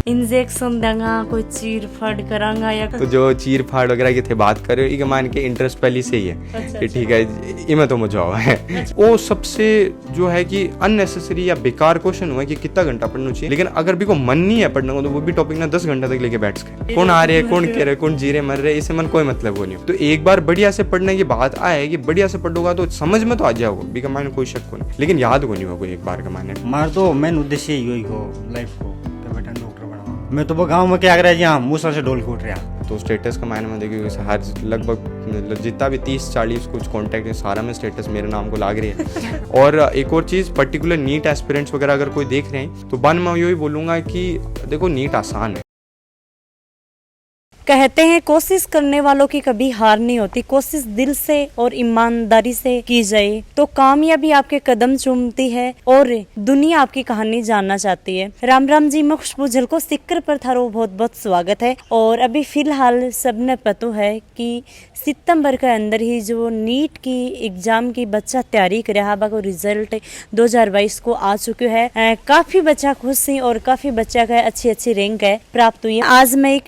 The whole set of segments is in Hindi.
इंजेक्शन देंगा, कोई चीर फाड़ करांगा या तो जो चीर फाड़ वगैरह की थे बात कर रहे हो, मान के इंटरेस्ट पहले से ही है कि ठीक है इमे तो मुझे है। वो सबसे जो है कि अननेसेसरी या बेकार क्वेश्चन हुआ है कि कितना घंटा पढ़ना चाहिए, लेकिन अगर भी को मन नहीं है पढ़ने को तो वो भी टॉपिक ना 10 घंटा तक लेके बैठ सके। कौन आ रहे हैं, कौन कह रहे, कौन जी रहे मर रहे, इससे मन कोई मतलब वो नहीं हो। तो एक बार बढ़िया से पढ़ने की बात आए कि बढ़िया से पढ़ोगा तो समझ में तो आ जाओगे, भी का मायने कोई शक को नहीं, लेकिन याद को नहीं होगा एक बार का मायने। हमारा तो मेन उद्देश्य यही हो लाइफ को कि बेटा डॉक्टर बनाओ। मैं तो वो गाँव में क्या कर रहा है, यहाँ मूसा से डोल फूट रहा। तो स्टेटस का मायने में देखिए हर लगभग जितना भी 30-40 कुछ कॉन्टैक्ट है सारा में स्टेटस मेरे नाम को लाग रही है। और एक और चीज़ पर्टिकुलर नीट एस्पिरेंट्स वगैरह अगर कोई देख रहे हैं तो बन मैं यही बोलूँगा कि देखो नीट आसान है। कहते हैं कोशिश करने वालों की कभी हार नहीं होती, कोशिश दिल से और ईमानदारी से की जाए तो कामयाबी आपके कदम चूमती है और दुनिया आपकी कहानी जानना चाहती है। राम राम जी, मैं खुशबू झलको सिक्कर पर थारो बहुत बहुत स्वागत है। और अभी फिलहाल सबने पता है कि सितंबर के अंदर ही जो नीट की एग्जाम की बच्चा तैयारी कर रहा है, रिजल्ट 2022 को आ चुके हैं। काफी बच्चा खुश है और काफी बच्चा का अच्छी रैंक है प्राप्त हुई है। आज मैं एक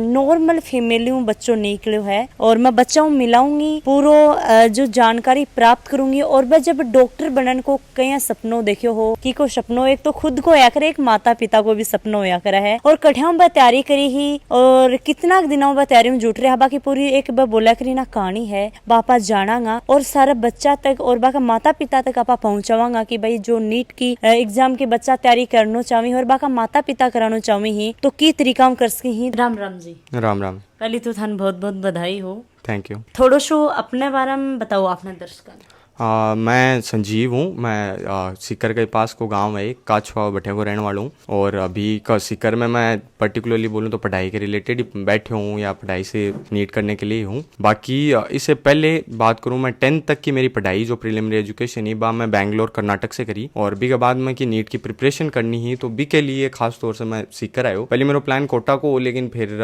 नॉर्मल फैमिली बच्चों निकलो है और मैं बच्चों मिलाऊंगी, पूरा जो जानकारी प्राप्त करूंगी। और मैं जब डॉक्टर बनने को कई सपनों देखियो हो कि को सपनों एक तो खुद को होया करे, एक माता पिता को भी सपनों होया करा है। और कठिया बा तैयारी करी ही और कितना दिनों बा तैयारी में जुट रहा, बाकी पूरी एक बोला करी ना कहानी है बापा जानागा और सारा बच्चा तक और बाका माता पिता तक आपा पहुंचावांगा कि भाई जो नीट की एग्जाम की बच्चा तैयारी करना चाहे और बाका माता पिता कराना चाहे ही तो की तरीका कर सके ही। राम राम जी। राम राम। पहले तो थान बहुत बहुत बधाई हो। Thank you. थोड़ो सो अपने बारे में बताओ अपने दर्शकों। मैं संजीव हूँ। मैं सीकर के पास को गांव है काछवा बठे को रहने वाला हूँ। और अभी का सीकर में मैं पर्टिकुलरली बोलूँ तो पढ़ाई के रिलेटेड ही बैठे हूँ या पढ़ाई से नीट करने के लिए हूँ। बाकी इससे पहले बात करूँ, मैं 10th तक की मेरी पढ़ाई जो प्रीलिमिनरी एजुकेशन ही बा मैं बैंगलोर कर्नाटक से करी। और बी के बाद में कि नीट की प्रिपरेशन करनी ही तो बी के लिए खास तौर से मैं सीकर आयो। पहले मेरा प्लान कोटा को, लेकिन फिर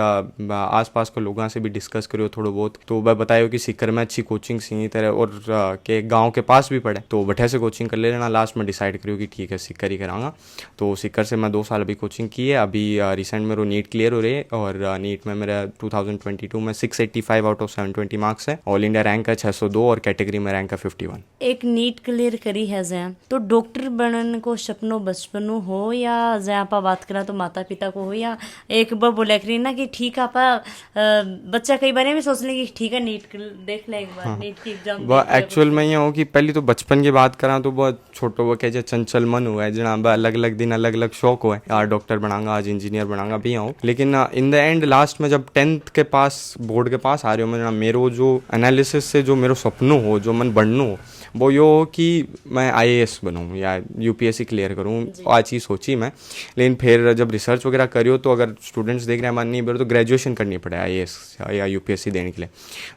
आसपास के लोगों से भी डिस्कस करो थोड़ा बहुत, तो वह बताया कि सीकर में अच्छी कोचिंग सी तरह और के गाँव के पास भी पढ़े तो बठे से कोचिंग कर ले लेना। लास्ट में डिसाइड करियो कि ठीक है सीकर ही करांगा। तो सीकर से मैं 2 साल अभी कोचिंग की है। अभी रिसेंट मेरे नीट क्लियर हो रही है और नीट में मेरा 2022 में 685 आउट ऑफ 720 मार्क्स है। ऑल इंडिया रैंक है 602 और कैटेगरी में रैंक है 51। एक नीट क्लियर करी है जैन तो डॉक्टर बनने को सपनों बचपनों हो या जैन आपा बात करा तो माता पिता को हो या एक बार बोला करी ना कि ठीक आपा बच्चा कई बार भी सोच ले कि ठीक है नीट देख ले एक बार। हाँ। नीट की एग्जाम एक्चुअल में ये हो कि पहले तो बचपन की बात करा तो बहुत छोटो वो कह चंचल मन हुआ है जना अलग अलग दिन अलग अलग शौक हुआ है, आज डॉक्टर बनाऊंगा आज इंजीनियर बनाऊंगा भी आऊँ। लेकिन इन द एंड लास्ट में जब 10th के पास बोर्ड के पास आ रहे हो मैं मेरो जो एनालिसिस से जो मेरो सपनों हो जो मन बनना हो वो यो हो कि मैं IAS बनूँ या UPSC क्लियर करूँ, आज चीज़ सोची मैं। लेकिन फिर जब रिसर्च वगैरह करियो तो अगर स्टूडेंट्स देख रहे हैं मन नहीं बड़े तो ग्रेजुएशन करनी पड़े IAS या UPSC देने के लिए।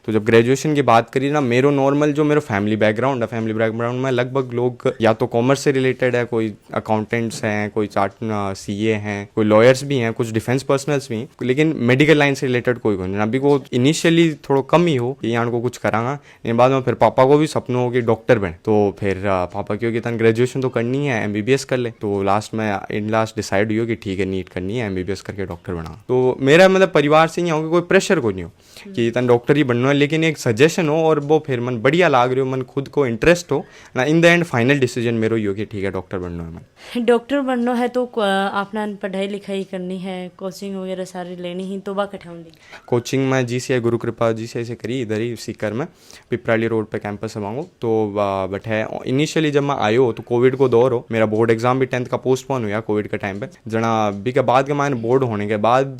तो जब ग्रेजुएशन की बात करी ना, मेरो नॉर्मल जो मेरा फैमिली बैकग्राउंड है, फैमिली बैकग्राउंड में लगभग लोग या तो कॉमर्स से रिलेटेड है, कोई अकाउंटेंट्स हैं, कोई चार्ट CA हैं, कोई लॉयर्स भी हैं, कुछ डिफेंस पर्सनल्स भी हैं, लेकिन मेडिकल लाइन से रिलेटेड कोई नहीं। अभी को इनिशियली थोड़ा कम ही हो कि यहाँ को कुछ करांगा, लेकिन बाद में फिर पापा को भी सपनों हो कि डॉक्टर बने। तो फिर पापा क्योंकि तन ग्रेजुएशन तो करनी है MBBS कर ले, तो लास्ट में इन लास्ट डिसाइड हुई कि ठीक है नीट करनी है MBBS करके डॉक्टर बना। तो मेरा मतलब परिवार से ही हो कि कोई प्रेशर को नहीं हो कि तन डॉक्टर ही बनना है, लेकिन एक सजेशन हो और वो फिर मन बढ़िया लाग रही हो, मन खुद को इंटरेस्ट हो ना। In the end final decision मेरो ही हो कि ठीक है डॉक्टर बनना है। मन डॉक्टर बनना है तो अपना पढ़ाई लिखाई करनी है, कोचिंग वगैरह सारी लेनी ही तो कठाऊंगी। कोचिंग में GCI गुरु कृपा GCI से करी इधर ही सीकर में पिपराली रोड पे कैंपस है मांगो। तो बट है इनिशियली जब मैं आयो तो कोविड को दौर हो, मेरा बोर्ड एग्जाम भी 10th का पोस्टपोन हुआ कोविड के टाइम पे जना। बी के बाद के मैंने बोर्ड होने के बाद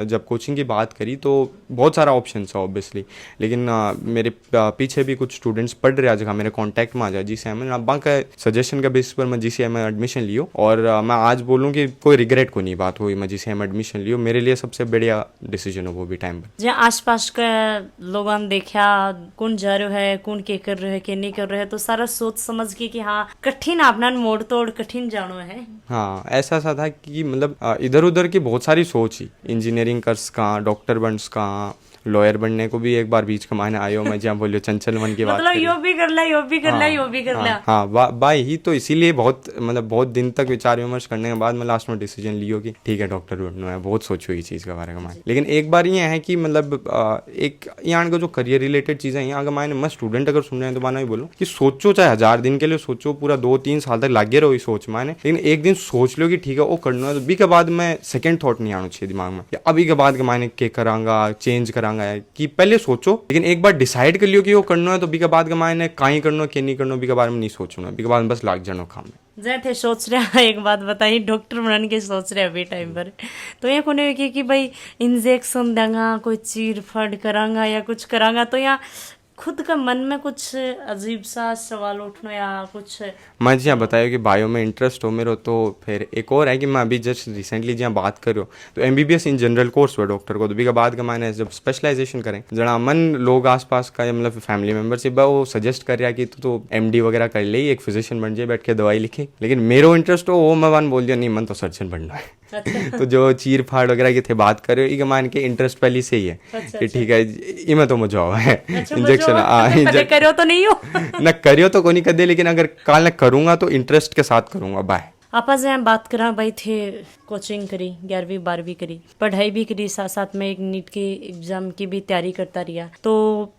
जब कोचिंग की बात करी तो बहुत सारा ऑप्शन है ऑब्वियसली, लेकिन मेरे पीछे भी कुछ स्टूडेंट्स पढ़ रहे जगह मेरे कॉन्टैक्ट में आ जाए GCI में, अब का सजेशन के बेसिस पर मैं GCI में एडमिशन लियो। और मैं आज बोलूँ कि कोई रिग्रेट को नहीं बात हुई, मैं GCI में एडमिशन लियो, मेरे लिए सबसे बढ़िया डिसीजन हो वो भी टाइम पर। जहाँ आसपास के लोगों ने देखा कौन जा रहे है, कौन के कर रहे है, के नहीं कर रहे है, तो सारा सोच समझ के कि हाँ कठिन अपना मोड़ तोड़ कठिन जानो है। हाँ ऐसा सा था कि मतलब इधर उधर की बहुत सारी सोच ही, इंजीनियरिंग कर्स कहाँ, डॉक्टर बन्स कहाँ, लॉयर बनने को भी एक बार बीच का मायने आयो मैं जहाँ बोलियो चंचल मन की बात मतलब करी। यो भी कर ला, यो भी कर ला, यो भी कर ला। हाँ बाई ही तो इसीलिए बहुत दिन तक विचार विमर्श करने के बाद मैं लास्ट में डिसीजन लियो कि ठीक है डॉक्टर बनना है। बहुत सोचो ये चीज़ के बारे में। लेकिन एक बार ये है कि मतलब एक यहाँ का जो करियर रिलेटेड चीज़ें हैं यहाँ का मायने मैं स्टूडेंट अगर सुन रहे हैं तो माना ही बोलो कि सोचो चाहे 1000 दिन के लिए सोचो, पूरा 2-3 साल तक लागे रहो इस सोच माने, लेकिन एक दिन सोच लो कि ठीक है वो करना है तो बी के बाद में सेकंड थॉट नहीं आना चाहिए दिमाग में अभी के बाद के मायने के करांगा चेंज करांगा, कि पहले सोचो लेकिन एक बार डिसाइड कर लियो कि वो करना है तो बी के बाद के मायने कहीं करना के नहीं करना बी के बारे में नहीं सोचना, बी के बाद में बस लाग जाना काम में। जय थे सोच रहे एक बात बताइए, डॉक्टर बनने के सोच रहे अभी टाइम पर तो यहाँ कोने कि भाई इंजेक्शन देंगा, कोई चीर फट करांगा या कुछ करांगा, तो यहाँ खुद का मन में कुछ अजीब सा सवाल उठना या कुछ। मैं जी बताया कि बायो में इंटरेस्ट हो मेरे, तो फिर एक और है कि मैं अभी जस्ट रिसेंटली जहाँ बात कर रहा हूँ तो MBBS इन जनरल कोर्स हुआ डॉक्टर को, तो भी के बाद का मैंने जब स्पेशलाइजेशन करें जरा मन लोग आसपास का या मतलब फैमिली मेम्बरशिप वो सजेस्ट कर रहा कि तो MD वगैरह कर ले, एक फिजिशियन बन जाए बैठ के दवाई लिखे, लेकिन मेरा इंटरेस्ट हो वो मैं वन बोल दिया नहीं मन तो सर्जन बनना है। तो जो चीर फाड़ वगैरह की थे बात कर रहे हो मान के इंटरेस्ट पहले से ही है कि ठीक है इमें तो मजा हुआ है इंजेक्शन करो तो नहीं हो न करियो तो कोई नहीं कर दे, लेकिन अगर काल न करूंगा तो इंटरेस्ट के साथ करूंगा। बाय आपा से बात करा भाई थे कोचिंग करी 11वीं 12वीं करी, पढ़ाई भी करी, साथ साथ में एक नीट के एग्जाम की भी तैयारी करता रहा। तो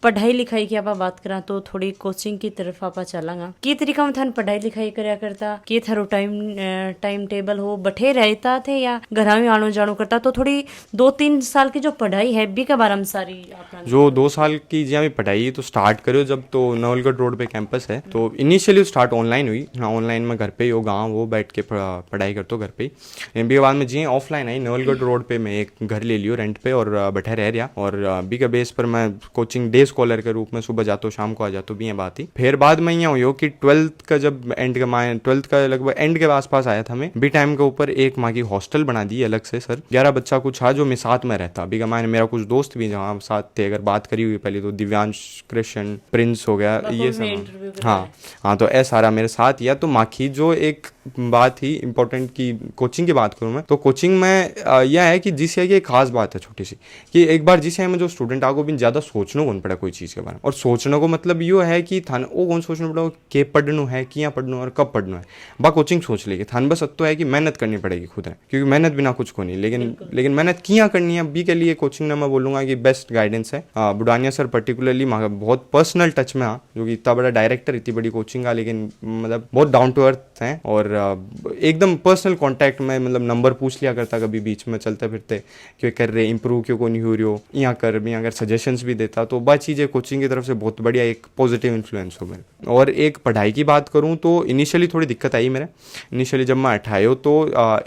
पढ़ाई लिखाई की आप बात करा तो थोड़ी कोचिंग की तरफ आप चलांगा की तरीका में थान पढ़ाई लिखाई करया करता कि थारो टाइम टेबल हो बठे रहता थे या घर में आनो जानो करता, तो थोड़ी 2-3 साल की जो पढ़ाई है बी के बारे में सारी जो 2 साल की जहाँ पढ़ाई तो स्टार्ट करो जब तो नवलगढ़ रोड पे कैंपस है, तो इनिशियली स्टार्ट ऑनलाइन हुई। ऑनलाइन में घर पे ही हो गाँव वो बैठ के पढ़ाई करते हो घर पे ही। MBA बाद में जी ऑफलाइन आई नवलगढ़ रोड पे मैं एक घर ले लियो रेंट पे और बैठे रह रहा, और बी के बेस पर मैं कोचिंग डे स्कॉलर के रूप में सुबह जाता हूँ शाम को आ जाता हूँ भी ये बात ही। फिर बाद में यहाँ हुई कि 12th का जब एंड का मैं 12th का लगभग एंड के आसपास आया था मैं बी टाइम के ऊपर एक माँ की हॉस्टल बना दी अलग से सर 11 बच्चा कुछ था जो मैं साथ में रहता। अभी का मैंने मेरा कुछ दोस्त भी जहाँ साथ थे, अगर बात करी हुई पहले तो दिव्यांश कृष्ण प्रिंस हो गया ये सब, हाँ तो ऐसा सारा मेरे साथ या तो माखी जो एक बात ही इंपॉर्टेंट की कोचिंग की बात करूँ मैं तो कोचिंग में यह है कि जिस है कि एक खास बात है छोटी सी कि एक बार जिस है में जो स्टूडेंट आगो भी ज़्यादा सोचना कौन पड़ा कोई चीज़ के बारे में, और सोचने को मतलब यो है कि थान वो कौन सोचना पड़ा के पढ़ना है कि यहाँ पढ़ना और कब पढ़ना है बा कोचिंग सोच लेगी थान बस तो है कि मेहनत करनी पड़ेगी खुद है, क्योंकि मेहनत बिना कुछ को नहीं, लेकिन मेहनत किया करनी है बी के लिए कोचिंग में मैं बोलूँगा कि बेस्ट गाइडेंस है। बुढ़ानिया सर पर्टिकुलरली बहुत पर्सनल टच में हाँ, जो कि इतना बड़ा डायरेक्टर इतनी बड़ी कोचिंग का, लेकिन मतलब बहुत डाउन टू अर्थ हैं और एकदम पर्सनल कांटेक्ट में मतलब नंबर पूछ लिया करता कभी बीच में चलते फिरते क्यों कर रहे इंप्रूव क्यों को नहीं हो रही हो यहाँ कर भी, अगर सजेशंस भी देता तो बात चीज़ें कोचिंग की तरफ से बहुत बढ़िया एक पॉजिटिव इन्फ्लुएंस हो मेरे। और एक पढ़ाई की बात करूँ तो इनिशियली थोड़ी दिक्कत आई मेरे, इनिशियली जब मैं अठायो तो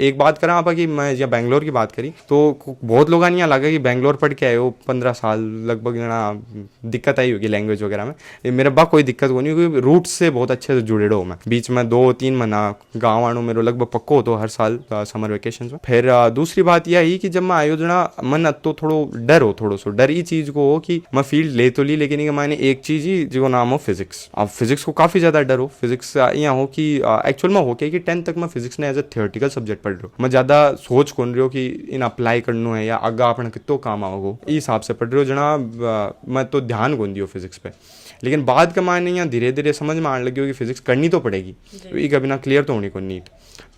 एक बात करा आप कि मैं जब बैंगलोर की बात करी तो बहुत लोग नहीं लगा कि बैंगलोर पढ़ के आए हो 15 साल लगभग जना दिक्कत आई होगी लैंग्वेज वगैरह में, मेरे बा कोई दिक्कत को नहीं क्योंकि रूट से बहुत अच्छे से जुड़े रहो मैं। बीच में 2-3 महीना गाँव आनो मेरे लगभग पक्को होतो हर साल समर वेकेशन में। फिर दूसरी बात यह ही कि जब मैं आयो जना मन तो थोड़ो डर हो, थोड़ो सो डर ही चीज को हो कि मैं फील्ड ले तो ली लेकिन मैंने एक चीज ही जो नाम हो फिजिक्स। अब फिजिक्स को काफी ज्यादा डर हो, फिजिक्स यहाँ हो कि एक्चुअल में हो क्या कि 10th तक मैं फिजिक्स ने एज ए थियोरेटिकल सब्जेक्ट पढ़ रहा हूँ, मैं ज्यादा सोच कौन रही हो कि इन अप्लाई करना है या आगा अपना कितो काम आओगे इस हिसाब से पढ़ रहे हो जना मैं तो ध्यान कौन दियो फिजिक्स पे। लेकिन बाद का मायने यहाँ धीरे धीरे समझ में आने लगी हो कि फिजिक्स करनी तो पड़ेगी, ये कभी ना क्लियर तो होनी को नीट,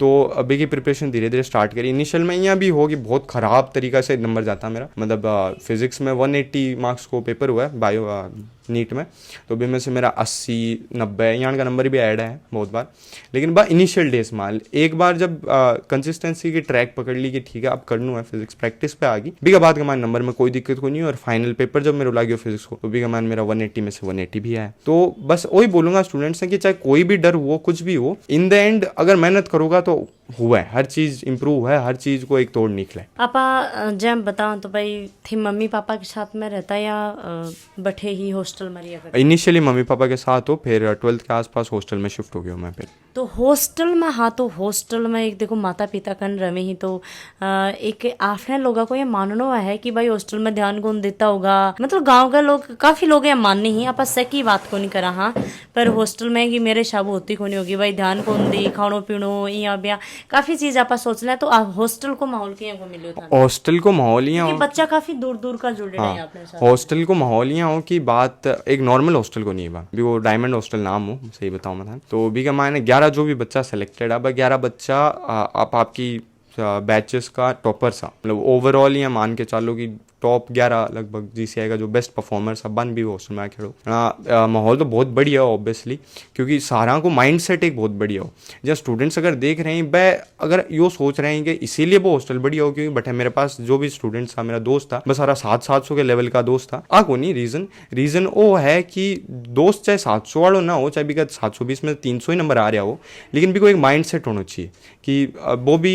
तो अभी की प्रिपरेशन धीरे धीरे स्टार्ट करी। इनिशियल में यहाँ भी होगी बहुत ख़राब तरीका से नंबर जाता मेरा, मतलब फिजिक्स में 180 मार्क्स को पेपर हुआ है बायो नीट में, तो भी में से मेरा 80-90 यहाँ का नंबर भी ऐड है बहुत बार। लेकिन बा इनिशियल डेज माल एक बार जब कंसिस्टेंसी की ट्रैक पकड़ ली कि ठीक है अब करना है फिजिक्स प्रैक्टिस पे आ गई बी का बाद का मान नंबर में कोई दिक्कत को नहीं, और फाइनल पेपर जब मेरे लगे फिजिक्स को तो बी का मान मेरा 180 में से 180 भी आया। तो बस वही बोलूंगा स्टूडेंट्स ने कि चाहे कोई भी डर हो कुछ भी हो, इन द एंड अगर मेहनत करोगा तो हुआ है, हर चीज इंप्रूव है, हर चीज को एक तोड़ निकले। आपा जब बताऊं तो भाई थी मम्मी पापा के साथ में रहता या बैठे ही हॉस्टल में रिया करता? इनिशियली मम्मी पापा के साथ हो, फिर 12th के आसपास हॉस्टल में शिफ्ट हो गया मैं। फिर तो हॉस्टल में हाँ, तो हॉस्टल में एक देखो माता पिता कन रमे ही तो एक आपने लोगों को ये मानना है कि भाई हॉस्टल में ध्यान कौन देता होगा, मतलब गांव के लोग काफी लोग ये मानने ही आप सही बात को नहीं करा हाँ, पर हॉस्टल में कि मेरे शाबू होती को नहीं होगी भाई ध्यान कौन दी खानो पीनो या ब्या काफी चीज आप सोचना है तो आप हॉस्टल को माहौल के को मिलो था हॉस्टल को माहौल यहाँ क्योंकि बच्चा काफी दूर दूर का जुड़े रहे हैं अपने साथ। हॉस्टल को माहौल यहाँ हो की बात एक नॉर्मल हॉस्टल को नहीं है भी वो डायमंड हॉस्टल नाम हो सही बताऊँ मैं तो भी का मायने 11 जो भी बच्चा सेलेक्टेड है 11 बच्चा आप आपकी बैचेस का टॉपर सा मतलब ओवरऑल यहाँ मान के चालो कि टॉप 11 लगभग जीसीआई का जो बेस्ट परफॉर्मर सब बन भी हॉस्टल में खेलो माहौल तो बहुत बढ़िया हो ऑब्वियसली क्योंकि सारा को माइंड सेट एक बहुत बढ़िया हो जहाँ स्टूडेंट्स अगर देख रहे हैं वह अगर यो सोच रहे हैं कि इसीलिए वो हॉस्टल बढ़िया हो क्योंकि बट मेरे पास जो भी स्टूडेंट्स था मेरा दोस्त था बस सारा 700 के लेवल का दोस्त था को नहीं रीज़न वो है कि दोस्त चाहे 700 वालों ना हो चाहे भी 720 में 300 ही नंबर आ रहा हो लेकिन भी कोई एक माइंड सेट होना चाहिए कि वो भी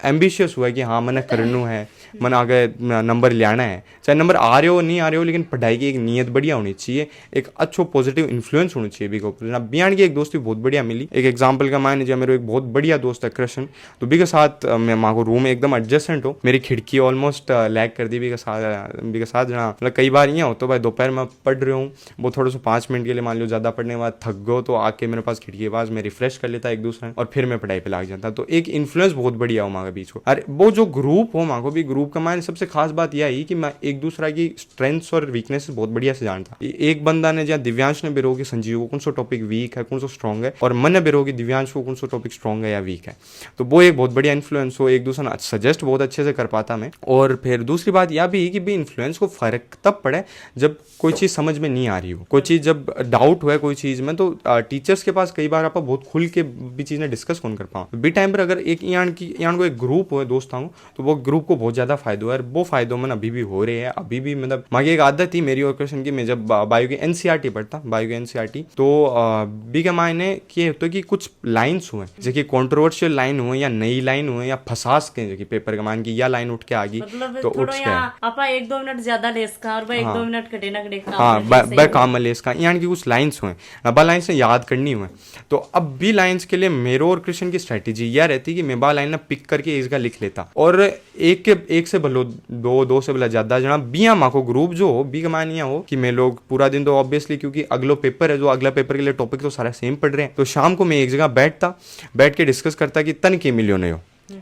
एम्बिशियस हुआ है कि हाँ मैंने करना है मैंने आगे नंबर लियाना है चाहे नंबर आ रहे हो नहीं आ रहे हो लेकिन पढ़ाई की एक नीयत बढ़िया होनी चाहिए एक अच्छो पॉजिटिव इन्फ्लुएंस होनी चाहिए बीको ऊपर बियान की एक दोस्ती बहुत बढ़िया मिली एक एग्जांपल का मायने जो मेरे एक बहुत बढ़िया दोस्त है कृष्ण तो बी के साथ मैं माँ को रूम एकदम एडजस्टेंट हो मेरी खिड़की ऑलमोस्ट लैग कर दी बी के साथ जना मतलब कई बार यहाँ हो तो भाई दोपहर में पढ़ रहे हूँ वो थोड़ा सा 5 मिनट के लिए मान लो ज़्यादा पढ़ने के बाद थक गो तो आके मेरे पास खिड़की के पास मैं रिफ्रेश कर लेता एक दूसरे और फिर मैं पढ़ाई पे लग जाता तो एक इन्फ्लुएंस बहुत बढ़िया हो माँ के बीच को अरे वो जो ग्रुप हो माँ को भी ग्रुप का मायने सबसे खास बात यह है कि मैं एक दूसरा की स्ट्रेंथ्स और वीकनेसेस बहुत बढ़िया से जानता एक बंदा ने जहाँ दिव्यांश ने बिरो कि संजीव को कौन सा टॉपिक वीक है कौन सा स्ट्रॉन्ग है और मन ने बिरो कि दिव्यांश को कौन सा टॉपिक स्ट्रॉन्ग है या वीक है तो वो एक बहुत बढ़िया इन्फ्लुएंस हो एक दूसरा सजेस्ट बहुत अच्छे से कर पाता मैं और फिर दूसरी बात यह भी है कि इन्फ्लुएंस को फर्क तब पड़े जब कोई चीज़ समझ में नहीं आ रही हो कोई चीज़ जब डाउट हुआ है कोई चीज़ में तो टीचर्स के पास कई बार आप बहुत खुल के भी चीज़ें डिस्कस कौन कर पाओ बी टाइम पर अगर एक यान को एक ग्रुप हो दोस्तों को तो वो ग्रुप को बहुत ज़्यादा फायदा है और वो फायदों में अभी भी हो रहे हैं अभी भी मतलब मांगे एक आदत थी मेरी और क्वेश्चन की मैं जब बायो की एनसीईआरटी पढ़ता बायो की एनसीईआरटी तो बी के मायने ये होता है कि कुछ लाइन्स हुए जैसे कि कॉन्ट्रोवर्शियल लाइन हुए या नई लाइन हुए या फसास के जैसे पेपर का मान की या लाइन उठ के आ गई मतलब तो उठ के आपा 1-2 मिनट ज्यादा लेस का और 1-2 मिनट कटे ना कटे हाँ काम लेस का यानी कि कुछ लाइन्स हुए अब लाइन्स याद करनी हुए तो अब भी लाइन्स के लिए मेरो और कृष्ण की स्ट्रेटेजी यह रहती कि मैं बा लाइन पिक करके इसका लिख लेता और एक से भलो दो से भला ज्यादा जना बिया माँ को ग्रुप जो हो बी कमानिया हो कि मैं लोग पूरा दिन तो ऑब्वियसली क्योंकि अगलो पेपर है जो अगला पेपर के लिए टॉपिक तो सारा सेम पढ़ रहे हैं तो शाम को मैं एक जगह बैठ के डिस्कस करता कि तन के मिलियो नहीं हो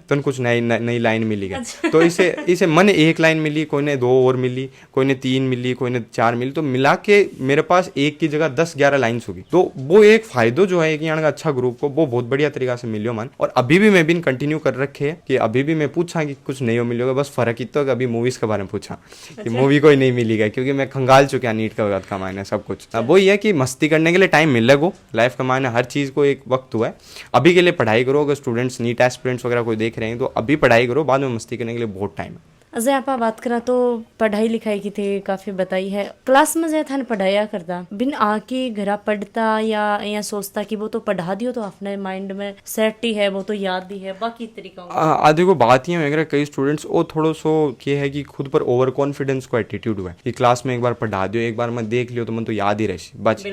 तो कुछ नई लाइन मिली है तो इसे मन एक लाइन मिली कोई ने 2 और मिली कोई ने 3 मिली कोई ने 4 मिली तो मिला के मेरे पास एक की जगह 10-11 लाइन्स होगी तो वो एक फायदो जो है कि यहाँ का अच्छा ग्रुप को वो बहुत बढ़िया तरीका से मिलियो मन और अभी भी मैं भी कंटिन्यू कर रखे है कि अभी भी मैं पूछा कि कुछ नहीं हो मिलेगा बस फर्क इतना अभी मूवीज के बारे में पूछा कि मूवी कोई नहीं मिलेगा क्योंकि मैं खंगाल चुका नीट का वक्त का मायने सब कुछ अब वही है कि मस्ती करने के लिए टाइम मिल रहा है लाइफ का मायने हर चीज़ को एक वक्त हुआ है अभी के लिए पढ़ाई करो अगर स्टूडेंट्स नीट एस्पिरेंट्स वगैरह कोई देख रहे हैं तो अभी पढ़ाई करो बाद में मस्ती करने के लिए बहुत टाइम है अजय आप बात करा तो पढ़ाई लिखाई की थे काफी बताई है क्लास में जय था पढ़ाया करता बिन आके घरा पढ़ता या सोचता कि वो तो पढ़ा दियो तो अपने माइंड में सेट ही है वो तो याद ही है बाकी तरीका आधे को बात ही है कई स्टूडेंट्स वो थोड़ा सो ये है कि खुद पर ओवर कॉन्फिडेंस को एटीट्यूड हुआ है कि क्लास में एक बार पढ़ा दियो एक बार मैं देख लियो तो मैं तो याद ही रही बच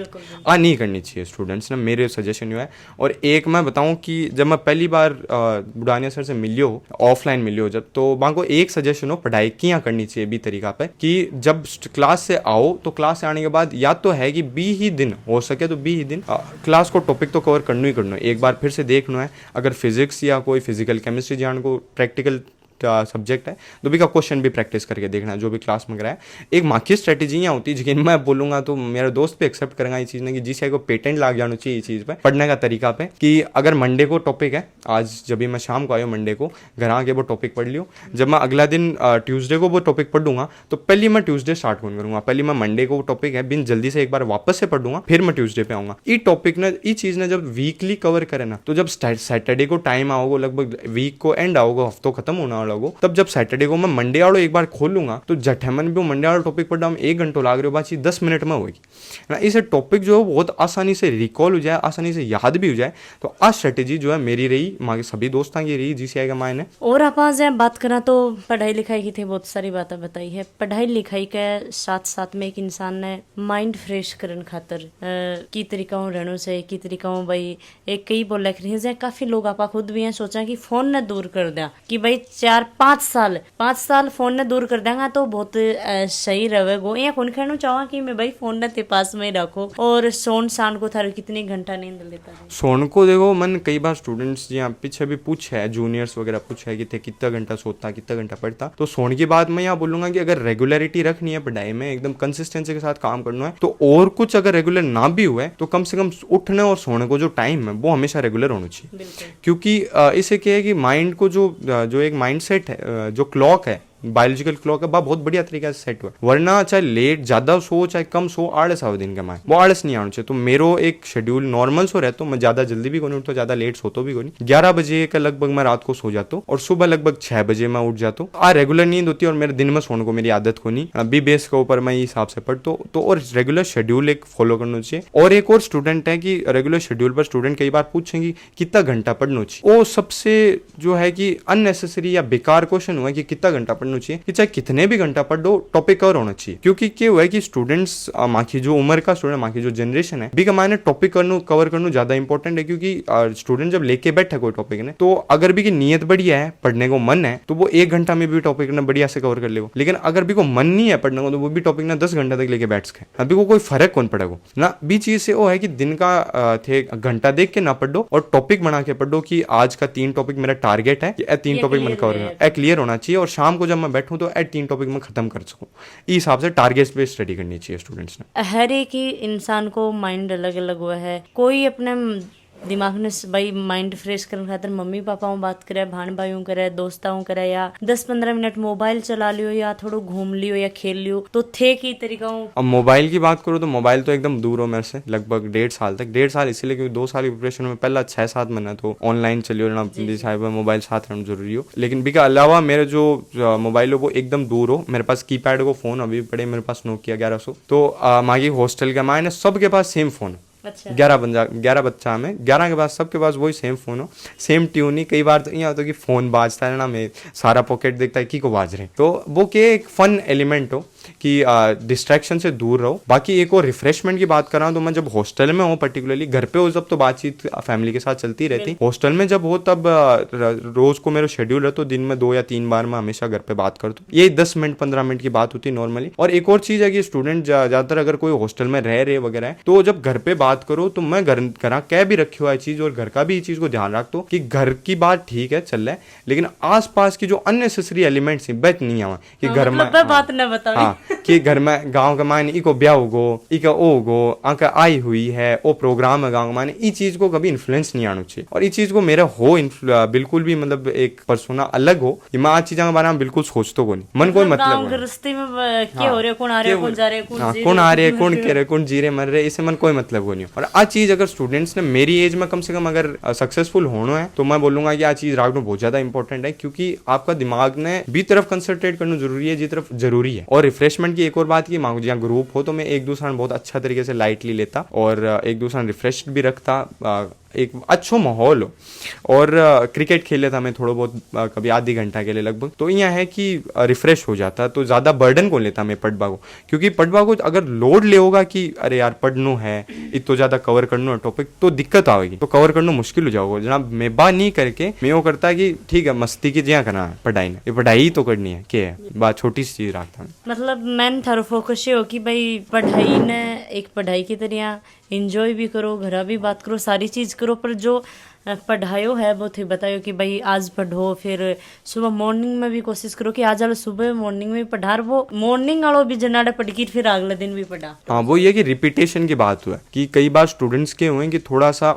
नहीं करनी चाहिए स्टूडेंट्स ने मेरे सजेशन हुआ है और एक मैं बताऊं कि जब मैं पहली बार बुढ़ानिया सर से मिलियो ऑफलाइन मिलियो जब तो वहाँ को एक सजेशन पढ़ाई किया करनी चाहिए भी तरीका पे कि जब क्लास से आओ तो क्लास से आने के बाद या तो है कि 20 ही दिन हो सके तो 20 ही दिन क्लास को टॉपिक तो कवर करना ही करना है एक बार फिर से देखना है अगर फिजिक्स या कोई फिजिकल केमिस्ट्री जान को प्रैक्टिकल सब्जेक्ट है तो भी का क्वेश्चन भी प्रैक्टिस करके देखना जो भी क्लास में कराया एक माँ की स्ट्रेटेजी यहाँ होती है जिन मैं बोलूँगा तो मेरा दोस्त भी एक्सेप्ट करेंगे ये चीज़ ने कि जीसीआई को पेटेंट लाग जाना चाहिए इस चीज़ पे पढ़ने का तरीका पे कि अगर मंडे को टॉपिक है आज जब भी मैं शाम को आयो मंडे को घर आके वो टॉपिक पढ़ लियो जब मैं अगला दिन ट्यूसडे को वो टॉपिक पढ़ूंगा तो पहले मैं ट्यूसडे स्टार्ट कौन करूँगा पहले मैं मंडे को टॉपिक है बिन जल्दी से एक बार वापस से पढ़ूंगा फिर मैं ट्यूसडे पे आऊँगा ये टॉपिक ने ये चीज़ ने जब वीकली कवर करे ना तो जब सैटरडे को टाइम आओगे लगभग वीक को एंड आओगे हफ्तों खत्म होने वाला होगा तब जब सैटरडे को मैं मंडे वालों एक बार खोल लूंगा तो जठमन भी मंडे वाला टॉपिक पढ़ा हम 1 घंटा लाग रहे हो बात 10 मिनट में होगी ना इसे टॉपिक जो है बहुत आसानी से रिकॉल हो जाए आसानी से याद भी हो जाए तो आज स्ट्रेटेजी जो है मेरी रही माँ सभी दोस्तों की रही जीसीआई का मायने और आप आज बात करा तो पढ़ाई लिखाई की थी बहुत सारी बातें बताई है पढ़ाई लिखाई के साथ साथ में एक इंसान ने माइंड फ्रेश करने खातर की तरीका रहने से की तरीका भाई एक कई बोल रहे हैं काफी लोग आप खुद भी हैं सोचा कि फोन ने दूर कर दिया कि भाई 4 4-5 साल फोन ने दूर कर देंगे तो बहुत सही रहेगो। या कौन कहना चाहूँ कि मैं भाई फोन ने पास में ही रखो। और सोन शान को थारे कितनी घंटा नींद लेता है? सोने को देखो मन कई बार स्टूडेंट्स यहाँ पीछे भी पूछा है, जूनियर्स वगैरह पूछा है कि थे कितना घंटा सोता कितना घंटा पढ़ता। तो सोने की बात मैं यहाँ बोलूंगा कि अगर रेगुलरिटी रखनी है पढ़ाई में, एकदम कंसिस्टेंसी के साथ काम करना है, तो और कुछ अगर रेगुलर ना भी हुआ है तो कम से कम उठने और सोने को जो टाइम है वो हमेशा रेगुलर होना चाहिए। क्योंकि इससे क्या है कि माइंड को जो एक माइंड सेट है, जो क्लॉक है, बायोलॉजिकल क्लॉक है, बहुत बढ़िया तरीके से सेट हुआ। वरना चाहे लेट ज्यादा सो चाहे कम सो, आलस आओ दिन के माए, वो आलस नहीं आना चाहिए। तो मेरो एक शेड्यूल नॉर्मल सो रहता हूँ, मैं ज्यादा जल्दी भी नहीं उठता, ज्यादा लेट सोता भी नहीं। 11 बजे के लगभग मैं रात को सो जाता हूँ और सुबह लगभग 6 बजे मैं उठ जाता हूँ। रेगुलर नींद होती है और मेरे दिन में सोने को मेरी आदत को नहीं, अभी बेस के ऊपर मैं हिसाब से पढ़ता हूँ। तो और रेगुलर शेड्यूल एक फॉलो करना चाहिए। और एक और स्टूडेंट है कि रेगुलर शेड्यूल पर स्टूडेंट कई बार पूछेंगे कितना घंटा पढ़ना चाहिए। वो सबसे जो है कि अननेसेसरी या बेकार क्वेश्चन हुआ कि कितना घंटा पढ़ना चाहिए, कि चाहे कितने भी घंटा पढ़ दो, टॉपिक कवर होना चाहिए। क्योंकि क्या हुआ है कि स्टूडेंट्स माँ की जो उम्र का स्टूडेंट, माँ की जो जनरेशन है, भी का मायने टॉपिक कवर करना ज्यादा इंपॉर्टेंट है। क्योंकि स्टूडेंट जब लेके बैठे कोई टॉपिक ने, तो अगर भी की नीयत बढ़िया है, पढ़ने को मन है, तो वो 1 घंटा में भी टॉपिक ने बढ़िया से कवर कर लेगा। लेकिन अगर भी को मन नहीं है पढ़ने को, तो वो भी टॉपिक ने 10 घंटा तक लेके बैठ सके, अभी को कोई फर्क कौन पड़ेगा ना। भी चीज से वो है कि दिन का थे घंटा देख के ना पढ़ो और टॉपिक बना के पढ़ो कि आज का 3 टॉपिक मेरा टारगेट है कि 3 टॉपिक मैंने कवर करना, क्लियर होना चाहिए। और शाम को जब मैं बैठूं तो 3 टॉपिक में खत्म कर सकूं। इस हिसाब से टारगेट्स पे स्टडी करनी चाहिए स्टूडेंट्स ने। हर एक ही इंसान को माइंड अलग अलग हुआ है। कोई अपने दिमाग ने भाई माइंड फ्रेश करने खातिर मम्मी पापा बात करे, भाण भाइयों करे, दोस्ताओं करे, या 10-15 मिनट मोबाइल चला लियो, या थोड़ा घूम लियो या खेल लियो, तो थे की तरीका। अब मोबाइल की बात करो तो मोबाइल तो एकदम दूर हो मेरे से, लगभग 1.5 साल तक। 1.5 साल इसलिए क्योंकि 2 साल की प्रिपरेशन में पहला 6-7 महीना तो ऑनलाइन चलियो ना, मोबाइल साथ रहना जरूरी हो। लेकिन भी अलावा मेरे जो मोबाइल हो वो एकदम दूर हो। मेरे पास कीपैड को फोन अभी पड़े, मेरे पास नोकिया 1100। तो मागी हॉस्टल के मायने सबके पास सेम फोन। अच्छा। 11 बच्चा में 11 के पास सबके पास वही सेम फोन हो, सेम ट्यून ही। कई बार तो यहाँ होता है कि फोन बाजता है ना, मैं सारा पॉकेट देखता है की को बाज रहे, तो वो के एक फन एलिमेंट हो कि डिस्ट्रैक्शन से दूर रहो। बाकी एक और रिफ्रेशमेंट की बात करा तो मैं जब हॉस्टल में हूँ, पर्टिकुलरली घर पे हो जब तो बातचीत फैमिली के साथ चलती रहती। हॉस्टल में जब हो तब रोज को मेरा शेड्यूल है तो दिन में 2 या 3 बार मैं हमेशा घर पे बात करता हूँ। ये 10 मिनट 15 मिनट की बात होती है नॉर्मली। और एक और चीज है कि स्टूडेंट ज्यादातर अगर कोई हॉस्टल में रह रहे वगैरह है, तो जब घर पे बात करो तो मैं घर कह भी रखी हुआ है चीज, और घर का भी चीज को ध्यान रखता हूँ कि घर की बात ठीक है चल रहा है, लेकिन आसपास की जो अननेसेसरी एलिमेंट्स है बच नहीं आवा कि घर में बात न बताओ कि घर में गांव के मायने इको ब्याह होगो, इका ओ गो आंका आई हुई है, ओ प्रोग्राम है गांव के मायने, ई चीज को कभी इन्फ्लुएंस नहीं आना चाहिए। और इस चीज को मेरा हो बिल्कुल भी मतलब एक पर्सोना अलग हो, ये मैं आज चीजों के बारे में बिल्कुल सोचतो को नहीं, मन कोई मतलब रस्ते में क्या हो रहा है, कौन आ रहा है, कौन जा रहा है, कौन आ रहे, कौन कह रहे, कौन जी रहे मर रहे, इससे मन कोई मतलब को नहीं। और आज चीज अगर स्टूडेंट्स ने मेरी एज में कम से कम अगर सक्सेसफुल होना है तो मैं बोलूंगा कि आज चीज रखना बहुत ज्यादा इंपॉर्टेंट है, क्योंकि आपका दिमाग ने भी तरफ कंसंट्रेट करना जरूरी है, जी तरफ जरूरी है। और रिफ्रेशमेंट की एक और बात की, मांगो जहाँ ग्रुप हो तो मैं एक दूसरा बहुत अच्छा तरीके से लाइटली लेता और एक दूसरा रिफ्रेश भी रखता, एक अच्छा माहौल हो। और क्रिकेट खेल लेता मैं थोड़ा बहुत, कभी आधी घंटा के लिए लगभग, तो यह है कि रिफ्रेश हो जाता। तो ज़्यादा बर्डन को लेता मैं पढ़वा को, क्योंकि पढ़वा को अगर लोड ले होगा कि अरे यार पढ़ना है, इतना ज़्यादा कवर करना है टॉपिक, तो दिक्कत आएगी, तो कवर करना मुश्किल हो जाओगे। जनाब मैं बा नहीं करके मैं वो करता है कि ठीक है मस्ती की जहाँ करना है, पढ़ाई ने ये पढ़ाई तो करनी है, क्या है बात छोटी सी चीज़ रखता है। मतलब मैंने थारो फोकस ये हो कि भाई पढ़ाई ने एक पढ़ाई की तरह एंजॉय भी करो, घर भी बात करो, सारी चीज़ करो, पर जो पढ़ायो है वो थे बतायो कि भाई आज पढ़ो, फिर सुबह मॉर्निंग में भी कोशिश करो कि आज वाले सुबह मॉर्निंग में पढ़ा, वो मॉर्निंग वालों भी जनाड़े पढ़ के फिर अगले दिन भी पढ़ा। हाँ वो ये कि रिपीटेशन की बात हुआ कि कई बार स्टूडेंट्स के हुए कि थोड़ा सा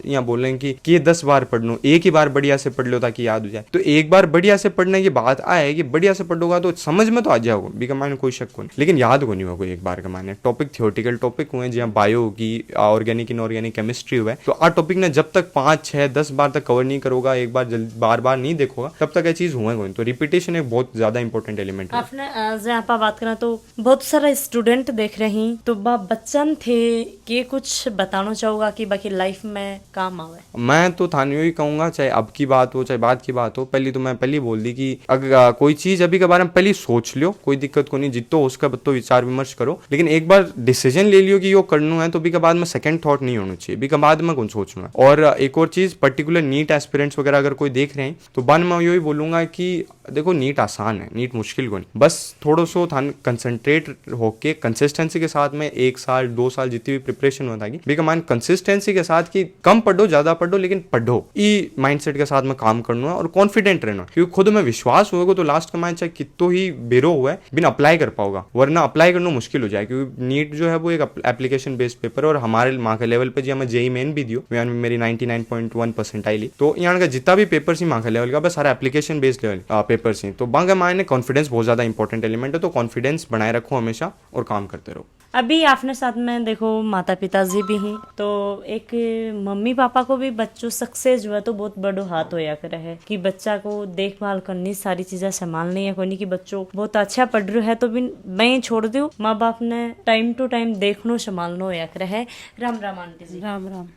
यहाँ बोले कि ये 10 बार पढ़ लो, एक ही बार बढ़िया से पढ़ लो ताकि याद हो जाए। तो एक बार बढ़िया से पढ़ने की बात आए कि बढ़िया से पढ़ोगा तो समझ में तो आ जाओगे, भी कमाने कोई शक को नहीं, लेकिन याद को नहीं होगा एक बार कमाने। टॉपिक थियोटिकल टॉपिक हुए जहाँ बायो होगी, ऑर्गेनिक इनऑर्गेनिक केमिस्ट्री हुआ है, तो आ टॉपिक ने जब तक 5, 6, 10 बार तक कवर नहीं करोगा, एक बार बार बार नहीं देखोगा, तब तक ये चीज हुआ। तो रिपीटेशन एक बहुत ज्यादा इंपॉर्टेंट एलिमेंट है। आपने यहाँ पर बात करा तो बहुत सारा स्टूडेंट देख रहे हैं, तो बच्चन थे कि कुछ बताना चाहूंगा कि बाकी लाइफ में काम आवे। मैं तो थानियों ही कहूंगा, चाहे अब की बात हो चाहे बात की बात हो, पहली बोल दी कि अगर कोई चीज अभी के बारे में पहले सोच लियो, कोई दिक्कत को नहीं, जितो उसका बत्तो विचार विमर्श करो, लेकिन एक बार डिसीजन ले लियो कि यो करना है तो भी के बाद में सेकंड थॉट नहीं होना चाहिए, भी के बाद में कौन सोचना है। और एक और चीज़ पर्टिकुलर नीट एस्पिरेंट्स वगैरह अगर कोई देख रहे हैं तो बन मैं यही बोलूँगा कि देखो नीट आसान है, नीट मुश्किल को नहीं, बस थोड़ा सो थान कंसंट्रेट होके कंसिस्टेंसी के साथ में 1 साल 2 साल जितनी भी प्रिपरेशन होता है बिका मान कंसिस्टेंसी के साथ कि कम पढ़ो ज़्यादा पढ़ो लेकिन पढ़ो, ई माइंडसेट के साथ में काम करना है और कॉन्फिडेंट रहना है, क्योंकि खुद में विश्वास होगा तो लास्ट का माइंड चाहे कितो ही बेरो हुआ है बिना अप्लाई कर पाओगा, वरना अप्लाई करना मुश्किल हो जाए, क्योंकि नीट जो है वो एक एप्लीकेशन बेस्ड पेपर है और हमारे माँ के लेवल पे जी हमें जेई मेन भी दियो, यानी मेरी 99.1% आई ली, तो यहाँ का जितना भी पेपर सी माँ के लेवल का बस सारा application based level paper C, तो बांगा मायने कॉन्फिडेंस बहुत ज्यादा इंपॉर्टेंट एलिमेंट है, तो कॉन्फिडेंस बनाए रखो हमेशा और काम करते रहो। अभी आपने साथ में देखो माता पिताजी भी हैं, तो एक मम्मी पापा को भी बच्चों सक्सेस जो है तो बहुत बड़ो हाथ होया करे है कि बच्चा को देखभाल करनी, सारी चीजें संभालनी है, कोई नहीं कि बच्चों बहुत अच्छा पढ़ रहे है तो भी मैं छोड़ दूं, माँ बाप ने टाइम टू टाइम देखनो संभालनो होया करे है। राम राम आंटी जी। राम राम।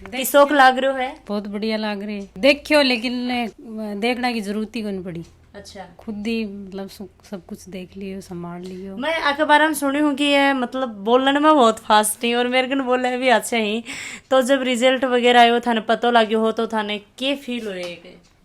की शौक लाग रहा है? बहुत बढ़िया लाग रही है, देखियो लेकिन देखना की जरूरत ही कोई नहीं पड़ी, अच्छा खुद ही मतलब सब कुछ देख लियो संभाल लियो। मैं आपके बारे में सुनी हूँ कि ये मतलब बोलने में बहुत फास्ट ही और मेरे को बोलने भी अच्छे ही, तो जब रिजल्ट वगैरह आयो थाने पता लगे हो तो थाने के फील हुए?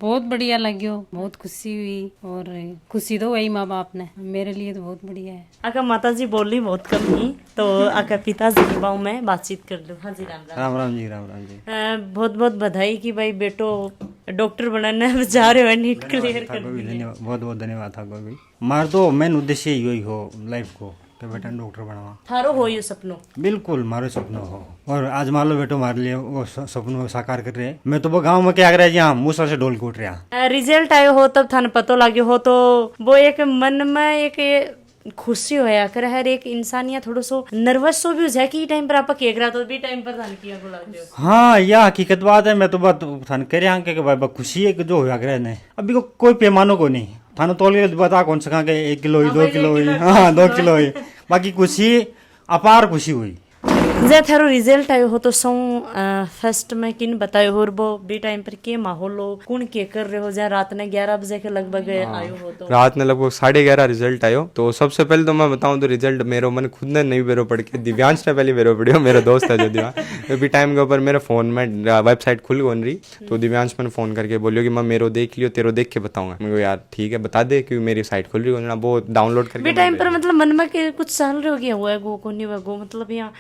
बहुत बढ़िया लगियो, बहुत खुशी हुई और खुशी तो वही माँ बाप ने, मेरे लिए तो बहुत बढ़िया है। आका माता जी बोली बहुत कम ही, तो आका पिताजी के बाऊ में बातचीत कर लूँ। हाँ जी राम राम। राम राम जी, राम राम जी। बहुत बहुत बधाई कि भाई बेटो डॉक्टर बनाने जा रहे हो, नीट क्लियर कर धन्यवाद, बहुत बहुत धन्यवाद था गोभी। मार तो मेन उद्देश्य यही हो लाइफ को कि बेटा डॉक्टर बनावा। थारो हो ये सपनों? बिल्कुल मारो सपना हो, और आज मान लो बेटो हमारे लिए वो सपनों साकार कर रहे हैं। मैं तो वो गांव में क्या कर रहा है यहाँ मूसा से ढोल कूट रहा। रिजल्ट आयो हो तब थाने पतो लगे हो तो वो एक मन में एक खुशी होया कर हर एक इंसान या थोड़ा सो नर्वस सो भी हो जाए कि टाइम पर आप केक रहा तो भी टाइम पर थाने किया बुला दो। हाँ यह हकीकत बात है। मैं तो बात थाने कह रहा कि भाई खुशी है कि जो होया करे ने अभी को कोई पैमानों को नहीं थाने तोल के बता कौन सा के 1 किलो हुई 2 किलो हुई, हाँ 2 किलो हुई, बाकी खुशी अपार खुशी हुई। जे थारो रिजल्ट आयो हो तो सौ फर्स्ट में किन बतायो हो वो बी टाइम पर के माहौल हो कौन के कर रहे हो, जहाँ रात ने 11 बजे के लगभग आयो हो तो? रात में लगभग 11:30 रिजल्ट आयो। तो सबसे पहले तो मैं बताऊं तो रिजल्ट मेरो मैंने खुद ने नहीं बेरो पढ़ के, दिव्यांश ने पहले बेरो पढ़ियो, मेरा दोस्त है जो दिव्यांश अभी टाइम के ऊपर मेरे फोन में वेबसाइट खुल गई रही, तो दिव्यांश मैंने फोन करके बोलियो कि मैं मेरो देख लियो तेरो देख के बताऊंगा। मैं को यार ठीक है बता दे क्योंकि मेरी साइट खुल रही है, वो डाउनलोड करके बी टाइम पर मतलब मन में के कुछ चल रहे हो गया हुआ है गो को नहीं हुआ गो, मतलब यहाँ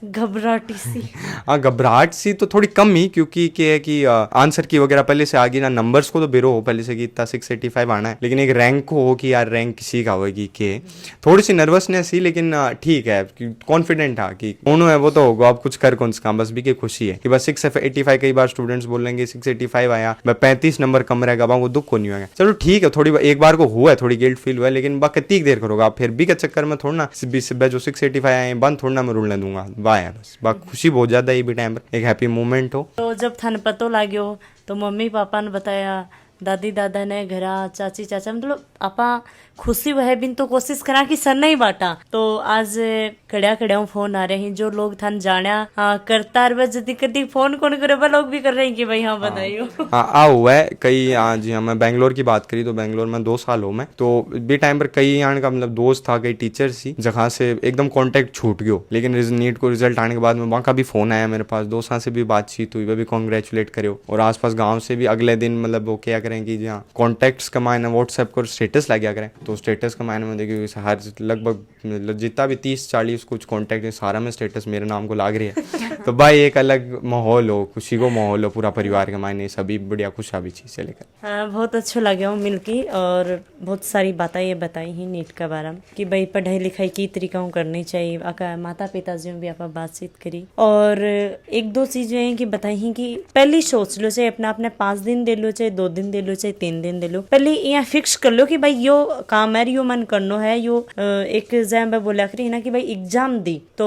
घबराहटी सी? हाँ घबराहट सी तो थोड़ी कम ही, क्योंकि क्या है कि आंसर की वगैरह पहले से आगे ना, नंबर्स को तो बेरो हो पहले से कि इतना 685 आना है, लेकिन एक रैंक को हो कि यार रैंक किसी का होगी के थोड़ी सी नर्वसनेस ही, लेकिन ठीक है कॉन्फिडेंट था कि कौन है वो तो होगा, अब कुछ कर कौन सा बस भी की खुशी है कि बस 685, कई बार स्टूडेंट्स बोलेंगे 685 आया 35 नंबर कम रहेगा, वो दुख को नहीं होगा। चलो ठीक है, थोड़ी एक बार को हुआ है, थोड़ी गिल्ट फील हुआ है, लेकिन बा कितनी देर करोगा आप, फिर भी के चक्कर में थोड़ा ना जो 685 आए बंद थोड़ा ना मैं रुलने दूंगा, वाह है बस बा खुशी बहुत ज्यादा है भी टाइम पर, एक हैप्पी मोमेंट हो। तो जब थाने पतो लाग्यो तो मम्मी पापा ने बताया, दादी दादा ने घरा चाची चाचा मतलब आपा खुशी वह बिन तो कोशिश करा कि सर नहीं बांटा, तो आज कड़िया कड़िया फोन आ रहे हैं जो लोग थान जाना करता जल्दी कदी फोन कौन करे वो लोग भी कर रहे हैं कि भाई हाँ बताइयो। हाँ आ हुआ है कई, जी हाँ मैं बैंगलोर की बात करी तो बैंगलोर में 2 साल हो मैं, तो भी टाइम पर कई यहाँ का मतलब दोस्त था, कई टीचर्स थी जहाँ से एकदम कांटेक्ट छूट गयो, लेकिन नीट को रिजल्ट आने के बाद में वहाँ का भी फोन आया मेरे पास, दोस्तों से भी बातचीत हुई, वे भी कॉन्ग्रेचुलेट करो, और आसपास गाँव से भी अगले दिन मतलब वो क्या करें कि जहाँ कॉन्टेक्ट्स का मायने व्हाट्सएप को स्टेटस लगा करें, तो स्टेटस का मायने में देखिए हर लगभग जितना भी 30-40 कुछ कॉन्टेक्ट है सारा में स्टेटस मेरे नाम को लाग रही है, तो भाई एक अलग माहौल हो, खुशी को माहौल हो पूरा परिवार के मायने, सभी बढ़िया खुशा भी चीज़ से लेकर। हाँ बहुत अच्छा लगे हो मिलके, और बहुत सारी बातें ये बताई हैं नीट के बारे में कि भाई पढ़ाई लिखाई की तरीका करनी चाहिए, आका माता पिताजी भी आप बातचीत करी, और 1-2 चीजें हैं कि बताई हैं कि पहले सोच लो, चाहे अपने 5 दिन दे लो, चाहे 2 दिन दे लो, चाहे 3 दिन दे लो, पहले यहाँ फिक्स कर लो कि भाई यो काम है, यो मन करनो है, यो एक जैसे बोला करी ना कि भाई एग्जाम दी तो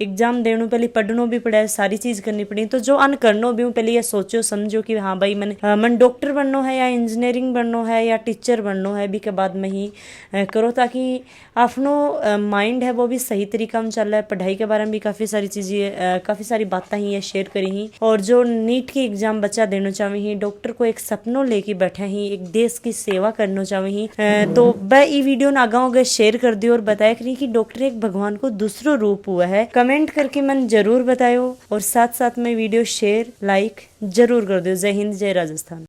एग्जाम देने पहले पढ़नो भी पड़े, सारी चीज करनी पड़ी, तो जो अन करनो भी पहले ये सोचो समझो कि हाँ भाई मन डॉक्टर बननो है या इंजीनियरिंग बननो है या टीचर बननो है, भी के बाद में ही करो, ताकि अपनो माइंड है वो भी सही तरीका में चल रहा है। पढ़ाई के बारे में भी काफी सारी चीजें काफी सारी बातें ही शेयर करी ही, और जो नीट की एग्जाम बच्चा देना चाहे ही, डॉक्टर को एक सपनों लेके बैठे ही, एक देश की सेवा करना चाहे ही, तो बह ई वीडियो ना आगा अगर शेयर कर दियो और बताया करी कि डॉक्टर एक भगवान को दूसरो रूप हुआ है। कमेंट करके मन जरूर बतायो और साथ साथ में वीडियो शेयर लाइक जरूर कर दियो। जय हिंद, जय राजस्थान।